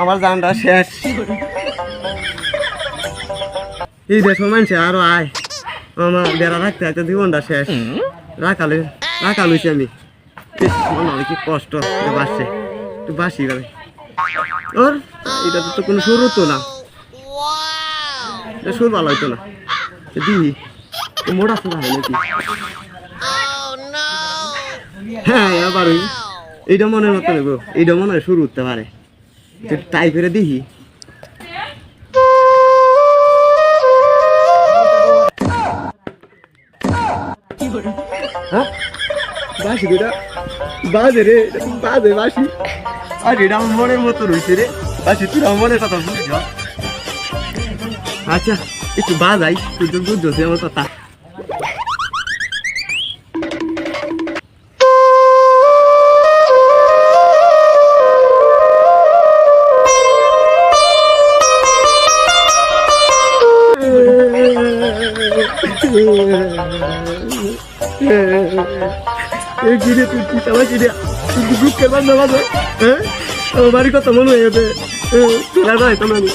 আমার জানটা শেষ। এই দেশ মানছে আরো আয়, আমার বেড়া রাখতে হাতে জীবনটা শেষ। রাখালুছি আমি, মনে হয় কি কষ্ট বাসছে, একটু বাসি গেলে ওর। এটা তো কোনো সুর হতো না, সুর ভালো হইতো না। দিহি মোটা সুর হয় নাকি? হ্যাঁ আবার এইটা মনের মতো নেবো, এইটা মনে হয় শুরু করতে পারে, ট্রাই করে দেখি। বাসি দুটা বাজে রে, বাজে বাসি। আর এটা আমার মনের মতো রয়েছে রে বাসি, তুই আমার মনের কথা বুঝছ। আচ্ছা একটু বাজাই, তুই তো বুঝছি আমার কথা। গিরে তুই কি তাও গিরে তুই দুঃখের বান্ধব বাজো। হ্যাঁ আমার বাড়ির কথা মনে হয়ে যাবে, তোরা যাই তো আমি।